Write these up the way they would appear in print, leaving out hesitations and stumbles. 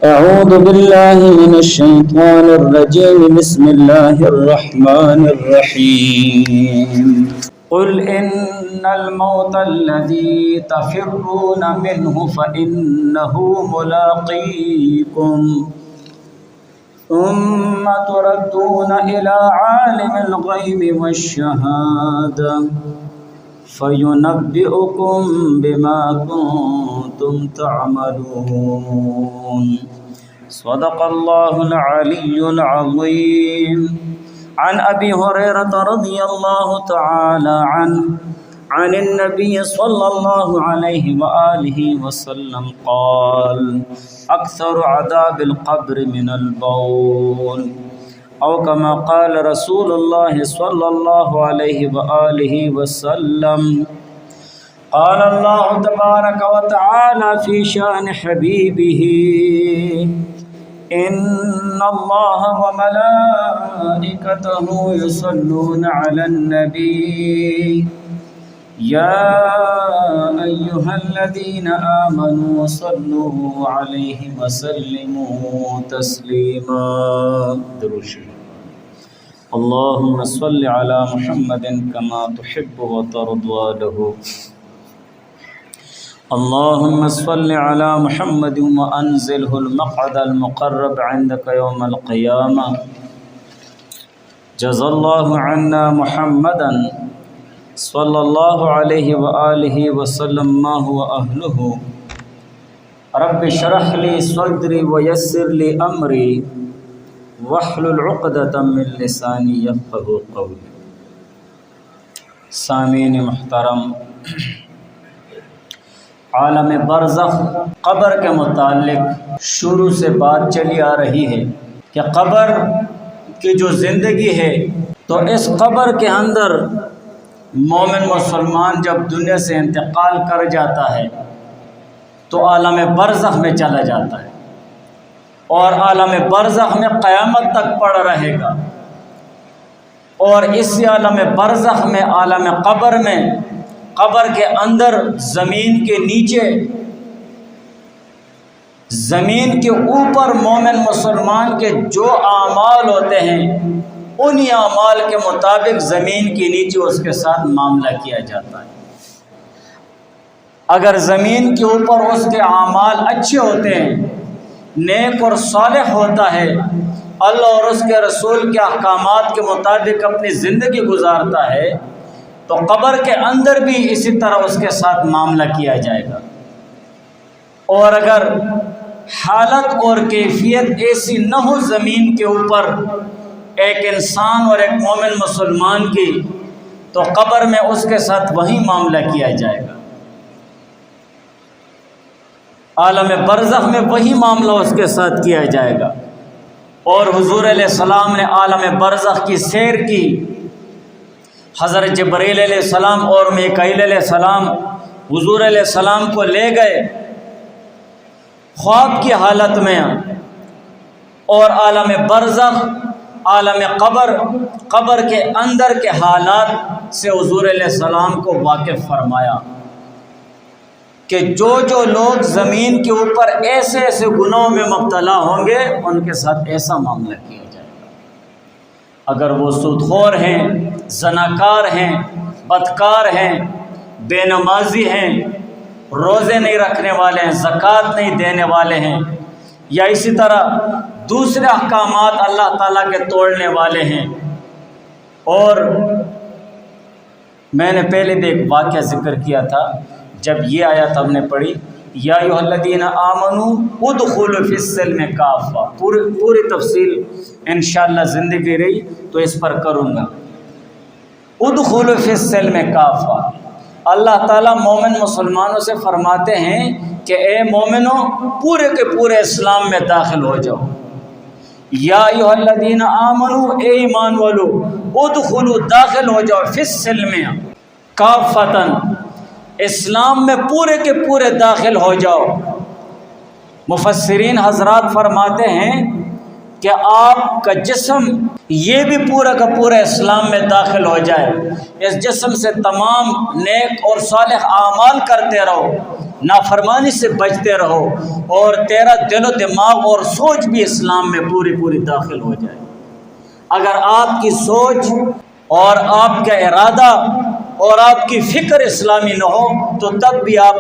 أعوذ بالله من الشيطان الرجيم. بسم الله الرحمن الرحيم. قل إن الموت الذي تفرون منه فإنه ملاقيكم ثم تردون إلى عالم الغيب والشهادة فينبئكم بما كنتم تعملون. صدق الله العلي العظيم. عن أبي هريرة رضي الله تعالى عنه عن النبي صلى الله عليه وآله وسلم قال: أكثر عذاب القبر من البول، أو كما قال رسول الله صلى الله عليه وآله وسلم. قال الله تبارك وتعالى في شأن حبيبه: إن الله وملائكته يصلون على النبي يا أيها الذين آمنوا صلوا عليه وسلموا تسليما. اللهم صل على محمد كما تحب وترضى له. اللهم صل على محمد وأنزله المقعد المقرب عندك يوم القيامة. جزا الله عنا محمدا صلی اللہ علیہ وآلہ وسلم ما هو أهله. رب اشرح لي صدري ويسر لي أمري واحلل عقدة من لساني يفقهوا قولي. سامعین محترم، عالم برزخ قبر کے متعلق شروع سے بات چلی آ رہی ہے کہ قبر کی جو زندگی ہے تو اس قبر کے اندر مومن مسلمان جب دنیا سے انتقال کر جاتا ہے تو عالم برزخ میں چلا جاتا ہے، اور عالم برزخ میں قیامت تک پڑا رہے گا. اور اسی عالم برزخ میں، عالم قبر میں، قبر کے اندر زمین کے نیچے، زمین کے اوپر مومن مسلمان کے جو اعمال ہوتے ہیں انہی اعمال کے مطابق زمین کے نیچے اس کے ساتھ معاملہ کیا جاتا ہے. اگر زمین کے اوپر اس کے اعمال اچھے ہوتے ہیں، نیک اور صالح ہوتا ہے، اللہ اور اس کے رسول کے احکامات کے مطابق اپنی زندگی گزارتا ہے، تو قبر کے اندر بھی اسی طرح اس کے ساتھ معاملہ کیا جائے گا. اور اگر حالت اور کیفیت ایسی نہ ہو زمین کے اوپر ایک انسان اور ایک مومن مسلمان کی، تو قبر میں اس کے ساتھ وہی معاملہ کیا جائے گا. عالم برزخ میں وہی معاملہ اس کے ساتھ کیا جائے گا. اور حضور علیہ السلام نے عالم برزخ کی سیر کی. حضرت جبرائیل علیہ السلام اور میکائیل علیہ السلام حضور علیہ السلام کو لے گئے خواب کی حالت میں، اور عالم برزخ، عالم قبر، قبر کے اندر کے حالات سے حضور علیہ السلام کو واقف فرمایا کہ جو جو لوگ زمین کے اوپر ایسے ایسے گناہوں میں مبتلا ہوں گے ان کے ساتھ ایسا معاملہ کیا جائے گا. اگر وہ سودخور ہیں، زناکار ہیں، بدکار ہیں، بے نمازی ہیں، روزے نہیں رکھنے والے ہیں، زکوٰۃ نہیں دینے والے ہیں، یا اسی طرح دوسرے احکامات اللہ تعالیٰ کے توڑنے والے ہیں. اور میں نے پہلے بھی ایک واقعہ ذکر کیا تھا، جب یہ آیت ہم نے پڑھی یا ایھا الذین آمنوا ادخلوا فی السلم کافہ، پوری تفصیل انشاءاللہ زندگی رہی تو اس پر کروں گا. ادخلوا فی السلم کافہ، اللہ تعالیٰ مومن مسلمانوں سے فرماتے ہیں کہ اے مومنوں پورے کے پورے اسلام میں داخل ہو جاؤ. یا ایھا الذین آمنوا، اے ایمان والو، ادخلوا، داخل ہو جاؤ، فی السلم کافۃ، اسلام میں پورے کے پورے داخل ہو جاؤ. مفسرین حضرات فرماتے ہیں کہ آپ کا جسم یہ بھی پورا کا پورا اسلام میں داخل ہو جائے، اس جسم سے تمام نیک اور صالح اعمال کرتے رہو، نافرمانی سے بچتے رہو، اور تیرا دل و دماغ اور سوچ بھی اسلام میں پوری داخل ہو جائے۔ اگر آپ کی سوچ اور آپ کا ارادہ اور آپ کی فکر اسلامی نہ ہو تو تب بھی آپ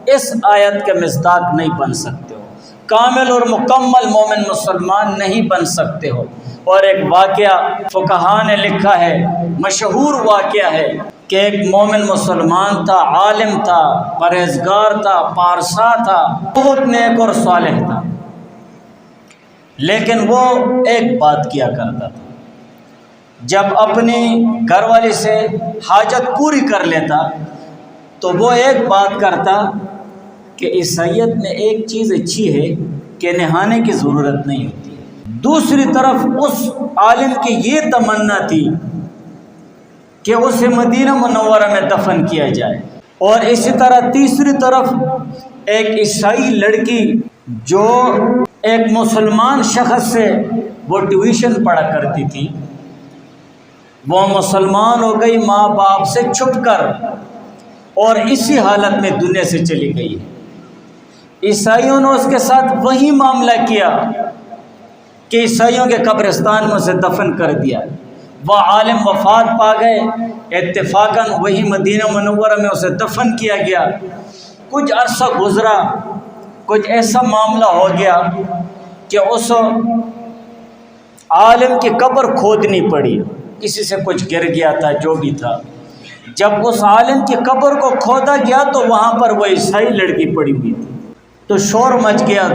اس آیت کے مصداق نہیں بن سکتے ہو، کامل اور مکمل مومن مسلمان نہیں بن سکتے ہو۔ اور ایک واقعہ فقہاء نے لکھا ہے، مشہور واقعہ ہے، کہ ایک مومن مسلمان تھا، عالم تھا، پرہیزگار تھا، پارسا تھا، بہت نیک اور صالح تھا، لیکن وہ ایک بات کیا کرتا تھا، جب اپنی گھر والی سے حاجت پوری کر لیتا تو وہ ایک بات کرتا کہ عیسائیت میں ایک چیز اچھی ہے کہ نہانے کی ضرورت نہیں ہوتی ہے۔ دوسری طرف اس عالم کی یہ تمنا تھی کہ اسے مدینہ منورہ میں دفن کیا جائے، اور اسی طرح تیسری طرف ایک عیسائی لڑکی جو ایک مسلمان شخص سے وہ ٹیوشن پڑھا کرتی تھی، وہ مسلمان ہو گئی ماں باپ سے چھپ کر، اور اسی حالت میں دنیا سے چلی گئی۔ عیسائیوں نے اس کے ساتھ وہی معاملہ کیا کہ عیسائیوں کے قبرستان میں اسے دفن کر دیا۔ وہ عالم وفات پا گئے، اتفاقاً وہی مدینہ منورہ میں اسے دفن کیا گیا۔ کچھ عرصہ گزرا، کچھ ایسا معاملہ ہو گیا کہ اس عالم کی قبر کھودنی پڑی، کسی سے کچھ گر گیا تھا، جو بھی تھا۔ جب اس عالم کی قبر کو کھودا گیا تو وہاں پر وہ عیسائی لڑکی پڑی ہوئی تھی، تو شور مچ گیا،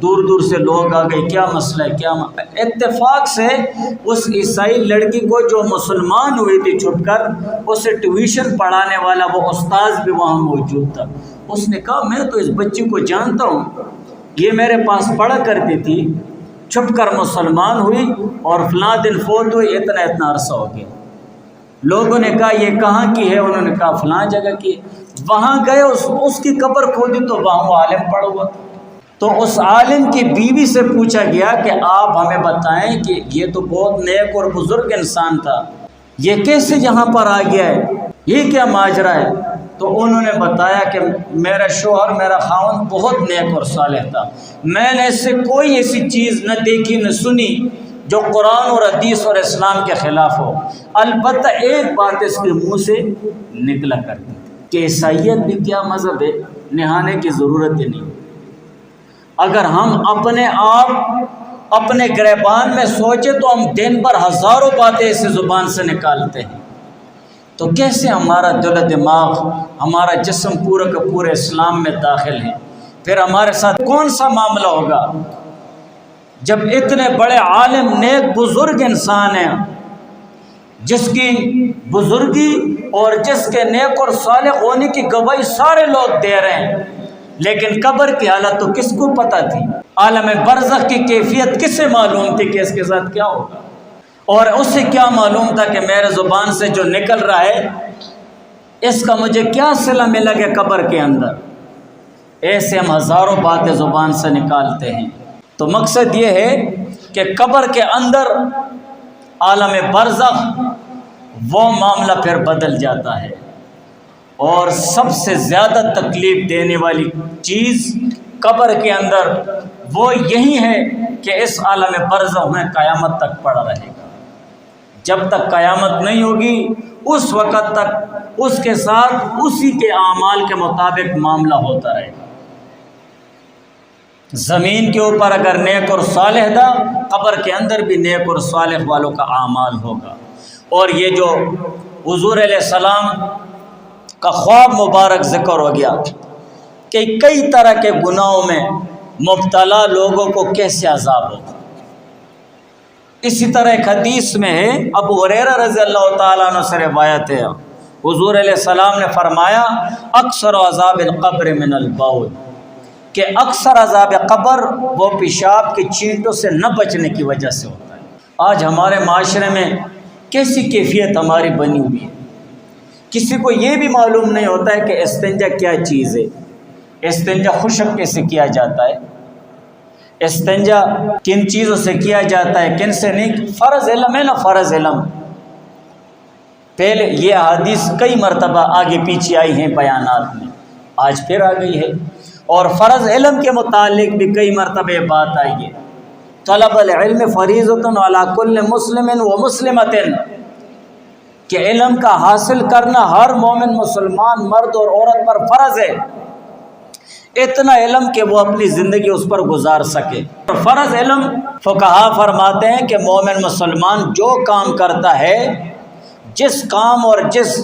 دور دور سے لوگ آ گئے، کیا مسئلہ ہے، کیا اتفاق سے اس عیسائی لڑکی کو جو مسلمان ہوئی تھی چھپ کر، اسے ٹیوشن پڑھانے والا وہ استاذ بھی وہاں موجود تھا۔ اس نے کہا میں تو اس بچی کو جانتا ہوں، یہ میرے پاس پڑھا کرتی تھی، چھپ کر مسلمان ہوئی اور فلاں دن فوت ہوئی، اتنا عرصہ ہو گیا۔ لوگوں نے کہا یہ کہاں کی ہے؟ انہوں نے کہا فلاں جگہ کی۔ وہاں گئے، اس کی قبر کھودی تو وہاں وہ عالم پڑا ہوا تھا۔ تو اس عالم کی بیوی سے پوچھا گیا کہ آپ ہمیں بتائیں کہ یہ تو بہت نیک اور بزرگ انسان تھا، یہ کیسے یہاں پر آ گیا ہے، یہ کیا ماجرا ہے؟ تو انہوں نے بتایا کہ میرا شوہر، میرا خاوند بہت نیک اور صالح تھا، میں نے اس سے کوئی ایسی چیز نہ دیکھی نہ سنی جو قرآن اور حدیث اور اسلام کے خلاف ہو۔ البتہ ایک بات اس کے منہ سے نکلا کرتی کہ عیسائیت بھی کیا مذہب ہے، نہانے کی ضرورت ہی نہیں۔ اگر ہم اپنے آپ اپنے گریبان میں سوچے تو ہم دن بھر ہزاروں باتیں اس زبان سے نکالتے ہیں، تو کیسے ہمارا دل و دماغ، ہمارا جسم پورا کا پورا اسلام میں داخل ہے؟ پھر ہمارے ساتھ کون سا معاملہ ہوگا جب اتنے بڑے عالم، نیک، بزرگ انسان ہیں، جس کی بزرگی اور جس کے نیک اور صالح ہونے کی گواہی سارے لوگ دے رہے ہیں، لیکن قبر کی حالت تو کس کو پتہ تھی؟ عالم برزخ کی کیفیت کسے معلوم تھی کہ اس کے ساتھ کیا ہوگا؟ اور اسے کیا معلوم تھا کہ میرے زبان سے جو نکل رہا ہے اس کا مجھے کیا صلہ ملا کہ قبر کے اندر؟ ایسے ہم ہزاروں باتیں زبان سے نکالتے ہیں۔ تو مقصد یہ ہے کہ قبر کے اندر عالم برزخ وہ معاملہ پھر بدل جاتا ہے، اور سب سے زیادہ تکلیف دینے والی چیز قبر کے اندر وہ یہی ہے کہ اس عالم برزخ میں قیامت تک پڑا رہے گا۔ جب تک قیامت نہیں ہوگی اس وقت تک اس کے ساتھ اسی کے اعمال کے مطابق معاملہ ہوتا رہے گا۔ زمین کے اوپر اگر نیک اور صالح تھا، قبر کے اندر بھی نیک اور صالح والوں کا اعمال ہوگا۔ اور یہ جو حضور علیہ السلام کا خواب مبارک ذکر ہو گیا کہ کئی طرح کے گناہوں میں مبتلا لوگوں کو کیسے عذاب ہوگا۔ اسی طرح ایک حدیث میں ہے، ابو ہریرہ رضی اللہ تعالیٰ عنہ سے روایت ہے، حضور علیہ السلام نے فرمایا اکثر عذاب القبر من البول، کہ اکثر عذاب قبر وہ پیشاب کی چینٹوں سے نہ بچنے کی وجہ سے ہوتا ہے۔ آج ہمارے معاشرے میں کیسی کیفیت ہماری بنی ہوئی ہے، کسی کو یہ بھی معلوم نہیں ہوتا ہے کہ استنجا کیا چیز ہے، استنجا خشک کیسے کیا جاتا ہے، استنجا کن چیزوں سے کیا جاتا ہے، کن سے نہیں، فرض علم ہے نا، فرض علم۔ پہلے یہ حدیث کئی مرتبہ آگے پیچھے آئی ہیں بیانات میں، آج پھر آ گئی ہے۔ اور فرض علم کے متعلق بھی کئی مرتبہ یہ بات آئی ہے، طلب العلم فریضۃ علی کل مسلم و مسلمۃ، کہ علم کا حاصل کرنا ہر مومن مسلمان مرد اور عورت پر فرض ہے، اتنا علم کہ وہ اپنی زندگی اس پر گزار سکے۔ فرض علم فقہا فرماتے ہیں کہ مومن مسلمان جو کام کرتا ہے، جس کام اور جس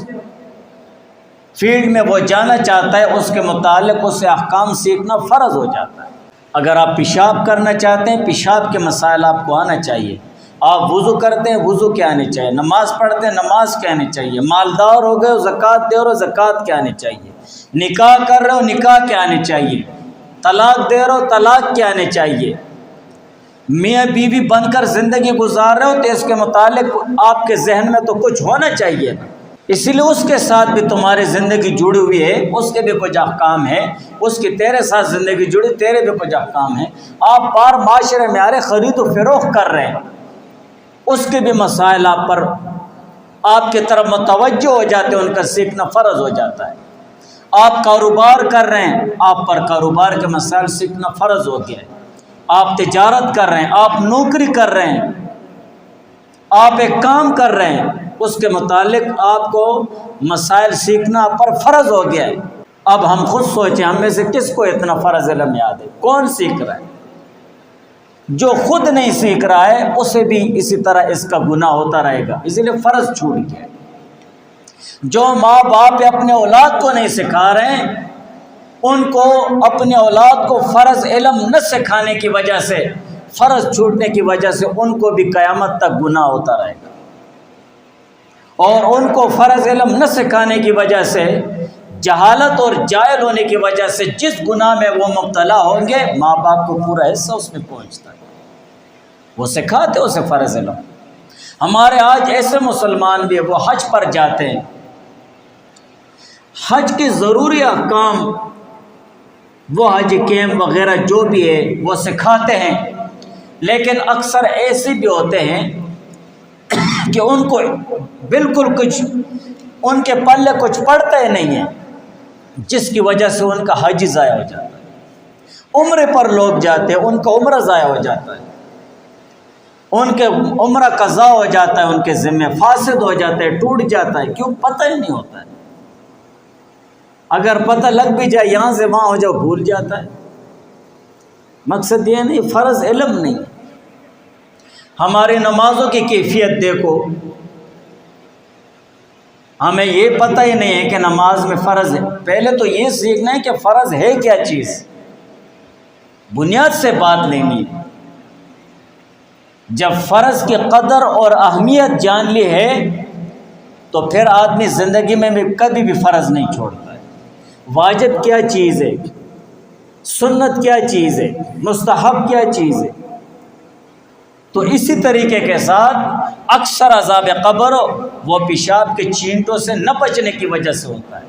فیلڈ میں وہ جانا چاہتا ہے، اس کے متعلق اس سے احکام سیکھنا فرض ہو جاتا ہے۔ اگر آپ پیشاب کرنا چاہتے ہیں، پیشاب کے مسائل آپ کو آنا چاہیے۔ آپ وضو کرتے ہیں، وضو کیا آنے چاہیے۔ نماز پڑھتے ہیں، نماز کیا آنی چاہیے۔ مالدار ہو گئے ہو، زکوٰۃ دے رہے ہو، زکوٰۃ کیا آنی چاہیے۔ نکاح کر رہے ہو، نکاح کیا آنے چاہیے۔ طلاق دے رہے ہو، طلاق کیا آنے چاہیے۔ میاں بیوی بن کر زندگی گزار رہے ہو تو اس کے متعلق آپ کے ذہن میں تو کچھ ہونا چاہیے، اسی لیے اس کے ساتھ بھی تمہاری زندگی جڑی ہوئی ہے، اس کے بھی کچھ احکام ہیں، اس کی تیرے ساتھ زندگی جڑی، تیرے بھی کچھ احکام ہیں۔ آپ پار معاشرے میں آ رہے، خرید و فروخت کر رہے ہیں، اس کے بھی مسائل آپ پر، آپ کی طرف متوجہ ہو جاتے ہیں، ان کا سیکھنا فرض ہو جاتا ہے۔ آپ کاروبار کر رہے ہیں، آپ پر کاروبار کے مسائل سیکھنا فرض ہو گیا ہے۔ آپ تجارت کر رہے ہیں، آپ نوکری کر رہے ہیں، آپ ایک کام کر رہے ہیں، اس کے متعلق آپ کو مسائل سیکھنا آپ پر فرض ہو گیا ہے۔ اب ہم خود سوچیں، ہم میں سے کس کو اتنا فرض علم یاد ہے؟ کون سیکھ رہا ہے؟ جو خود نہیں سیکھ رہا ہے اسے بھی اسی طرح اس کا گناہ ہوتا رہے گا، اسی لیے فرض چھوٹ گیا ہے۔ جو ماں باپ اپنے اولاد کو نہیں سکھا رہے ہیں، ان کو اپنے اولاد کو فرض علم نہ سکھانے کی وجہ سے، فرض چھوٹنے کی وجہ سے ان کو بھی قیامت تک گناہ ہوتا رہے گا۔ اور ان کو فرض علم نہ سکھانے کی وجہ سے، جہالت اور جاہل ہونے کی وجہ سے جس گناہ میں وہ مبتلا ہوں گے، ماں باپ کو پورا حصہ اس میں پہنچتا ہے۔ وہ سکھاتے اسے فرض علم۔ ہمارے آج ایسے مسلمان بھی ہیں، وہ حج پر جاتے ہیں، حج کے ضروری احکام، وہ حج کیمپ وغیرہ جو بھی ہے وہ سکھاتے ہیں، لیکن اکثر ایسے بھی ہوتے ہیں کہ ان کو بالکل کچھ، ان کے پلے کچھ پڑتا ہی نہیں ہے، جس کی وجہ سے ان کا حج ضائع ہو جاتا ہے۔ عمرے پر لوگ جاتے ہیں، ان کا عمرہ ضائع ہو جاتا ہے، ان کے عمرہ قضا ہو جاتا ہے، ان کے ذمہ فاسد ہو جاتا ہے، ٹوٹ جاتا ہے، کیوں؟ پتہ ہی نہیں ہوتا ہے۔ اگر پتہ لگ بھی جائے، یہاں سے وہاں ہو جاؤ، بھول جاتا ہے۔ مقصد یہ نہیں، فرض علم نہیں۔ ہماری نمازوں کی کیفیت دیکھو، ہمیں یہ پتہ ہی نہیں ہے کہ نماز میں فرض ہے۔ پہلے تو یہ سیکھنا ہے کہ فرض ہے کیا چیز، بنیاد سے بات لینی ہے۔ جب فرض کی قدر اور اہمیت جان لی ہے تو پھر آدمی زندگی میں بھی کبھی بھی فرض نہیں چھوڑتا ہے۔ واجب کیا چیز ہے، سنت کیا چیز ہے، مستحب کیا چیز ہے۔ تو اسی طریقے کے ساتھ اکثر عذاب قبر وہ پیشاب کے چینٹوں سے نہ بچنے کی وجہ سے ہوتا ہے،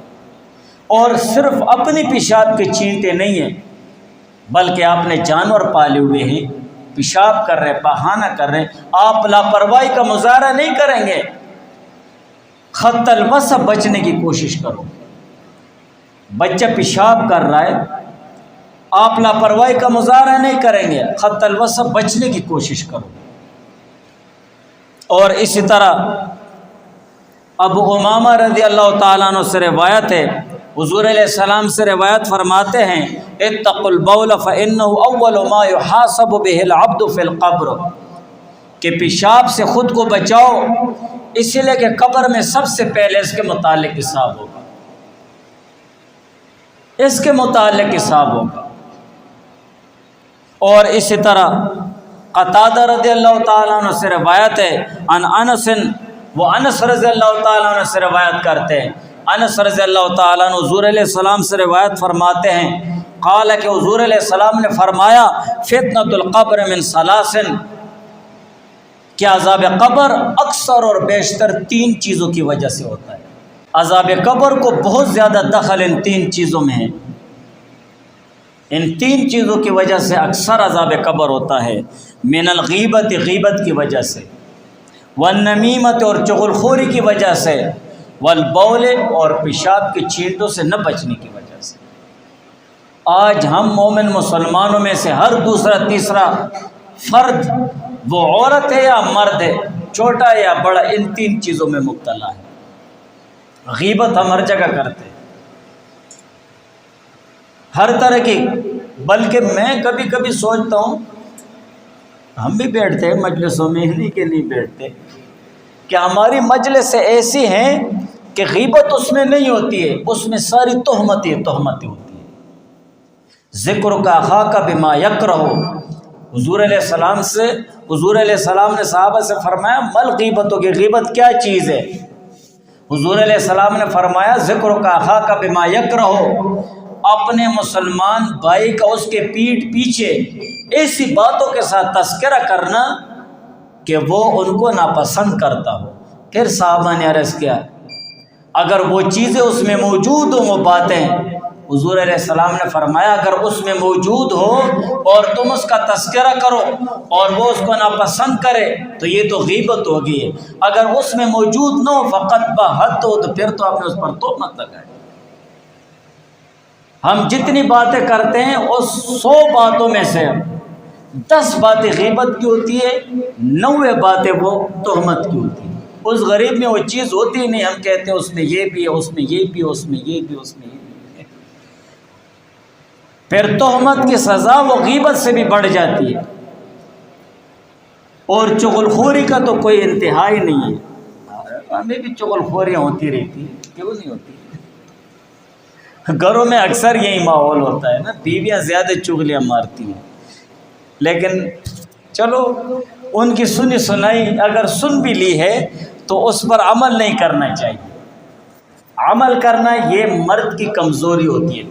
اور صرف اپنی پیشاب کے چینٹے نہیں ہیں، بلکہ آپ نے جانور پالے ہوئے ہیں، پیشاب کر رہے، پخانہ کر رہے، آپ لاپرواہی کا مظاہرہ نہیں کریں گے، خط الوسط بچنے کی کوشش کرو۔ بچہ پیشاب کر رہا ہے، آپ لاپرواہی کا مظاہرہ نہیں کریں گے، خط الوسط بچنے کی کوشش کرو۔ اور اسی طرح ابو امامہ رضی اللہ تعالیٰ عنہ سے روایت ہے، حضور علیہ السلام سے روایت فرماتے ہیں، اتقوا البول فإنه اول ما يحاسب به العبد في القبر، کہ پیشاب سے خود کو بچاؤ، اسی لیے کہ قبر میں سب سے پہلے اس کے متعلق حساب ہوگا، اس کے متعلق حساب ہوگا۔ اور اسی طرح قتادہ رضی اللہ تعالیٰ عنہ سے روایت ہے، عن انس، وہ انس رضی اللہ تعالیٰ عنہ سے روایت کرتے ہیں، انس رضی اللہ تعالیٰ عنہ حضور علیہ السلام سے روایت فرماتے ہیں، قال کہ حضور علیہ السلام نے فرمایا، فتنۃ القبر من ثلاث، کہ عذاب قبر اکثر اور بیشتر تین چیزوں کی وجہ سے ہوتا ہے۔ عذاب قبر کو بہت زیادہ دخل ان تین چیزوں میں ہے۔ ان تین چیزوں کی وجہ سے اکثر عذاب قبر ہوتا ہے، من الغیبت، غیبت کی وجہ سے، والنمیمت، اور چغلخوری کی وجہ سے، والبول، اور پیشاب کی چھینٹوں سے نہ بچنے کی وجہ سے۔ آج ہم مومن مسلمانوں میں سے ہر دوسرا تیسرا فرد، وہ عورت ہے یا مرد ہے، چھوٹا یا بڑا، ان تین چیزوں میں مبتلا ہے۔ غیبت ہم ہر جگہ کرتے ہیں، ہر طرح کی، بلکہ میں کبھی کبھی سوچتا ہوں، ہم بھی بیٹھتے ہیں مجلسوں میں، نہیں کہ نہیں بیٹھتے، کہ ہماری مجلسیں ایسی ہیں کہ غیبت اس میں نہیں ہوتی ہے، اس میں ساری تہمتیں ہوتی ہیں۔ ذکر کا اخاک بما یکرہ، حضور علیہ السلام نے صحابہ سے فرمایا مل غیبت ہوگی، غیبت کیا چیز ہے؟ حضور علیہ السلام نے فرمایا ذکر کا اخاک بما یکرہ، اپنے مسلمان بھائی کا اس کے پیٹھ پیچھے ایسی باتوں کے ساتھ تذکرہ کرنا کہ وہ ان کو ناپسند کرتا ہو۔ پھر صحابہ نے عرض کیا اگر وہ چیزیں اس میں موجود ہوں، وہ باتیں، حضور علیہ السلام نے فرمایا اگر اس میں موجود ہو اور تم اس کا تذکرہ کرو اور وہ اس کو ناپسند کرے تو یہ تو غیبت ہوگی ہے، اگر اس میں موجود نہ ہو فقط بحد ہو، تو پھر تو آپ نے اس پر تہمت لگائی۔ ہم جتنی باتیں کرتے ہیں اس 100 باتوں میں سے 10 باتیں غیبت کی ہوتی ہے، 90 باتیں وہ تہمت کی ہوتی ہیں۔ اس غریب میں وہ چیز ہوتی ہی نہیں، ہم کہتے ہیں اس میں یہ بھی ہے، اس میں یہ بھی ہے، اس میں یہ بھی ہے، اس میں یہ بھی ہے۔ پھر تہمت کی سزا وہ غیبت سے بھی بڑھ جاتی ہے، اور چغلخوری کا تو کوئی انتہا ہی نہیں ہے۔ ہمیں بھی چغلخوریاں ہوتی رہتی ہیں، کیوں نہیں ہوتی؟ گھروں میں اکثر یہی ماحول ہوتا ہے نا، بیویاں زیادہ چغلیاں مارتی ہیں، لیکن چلو ان کی سنی سنائی اگر سن بھی لی ہے تو اس پر عمل نہیں کرنا چاہیے۔ عمل کرنا یہ مرد کی کمزوری ہوتی ہے،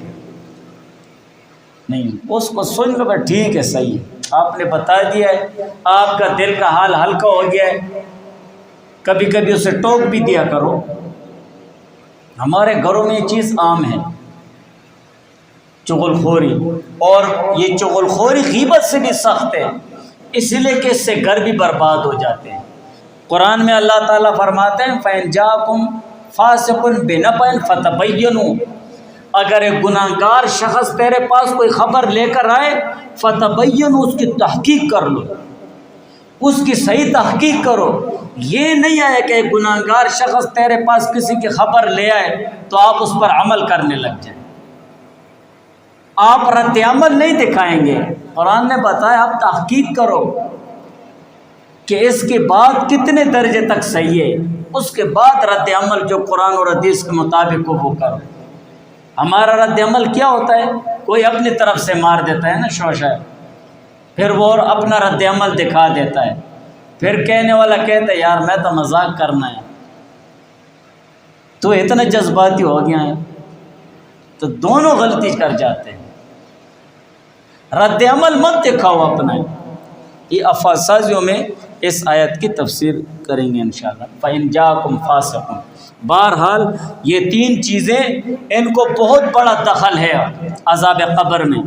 نہیں اس کو سن لو کہ ٹھیک ہے، صحیح ہے، آپ نے بتا دیا ہے، آپ کا دل کا حال ہلکا ہو گیا ہے، کبھی کبھی اسے ٹوک بھی دیا کرو۔ ہمارے گھروں میں یہ چیز عام ہے، چغلخوری، اور یہ چغلخوری غیبت سے بھی سخت ہے، اس لیے کہ اس سے گھر بھی برباد ہو جاتے ہیں۔ قرآن میں اللہ تعالیٰ فرماتے ہیں فَإِن جَاءَكُمْ فَاسِقٌ بِنَبَإٍ فَتَبَيَّنُوا، اگر ایک گناہ گار شخص تیرے پاس کوئی خبر لے کر آئے، فَتَبَيَّنُوا، اس کی تحقیق کر لو، اس کی صحیح تحقیق کرو۔ یہ نہیں آیا کہ ایک گناہ گار شخص تیرے پاس کسی کی خبر لے آئے تو آپ اس پر عمل کرنے لگ جائیں، آپ رد عمل نہیں دکھائیں گے۔ قرآن نے بتایا آپ تحقیق کرو کہ اس کے بعد کتنے درجے تک صحیح ہے، اس کے بعد رد عمل جو قرآن اور حدیث کے مطابق وہ کرو۔ ہمارا رد عمل کیا ہوتا ہے؟ کوئی اپنی طرف سے مار دیتا ہے نا شوشہ، پھر وہ اپنا رد عمل دکھا دیتا ہے، پھر کہنے والا کہتا ہے یار میں تو مذاق کرنا ہے، تو اتنا جذباتی ہو گیا ہے، تو دونوں غلطی کر جاتے ہیں۔ رد عمل مت دکھاؤ اپنا۔ یہ افسازیوں میں اس آیت کی تفسیر کریں گے انشاءاللہ۔ فَإِن جَاءَكُمْ فَاسِقٌ، بہرحال یہ تین چیزیں ان کو بہت بڑا دخل ہے عذاب قبر میں۔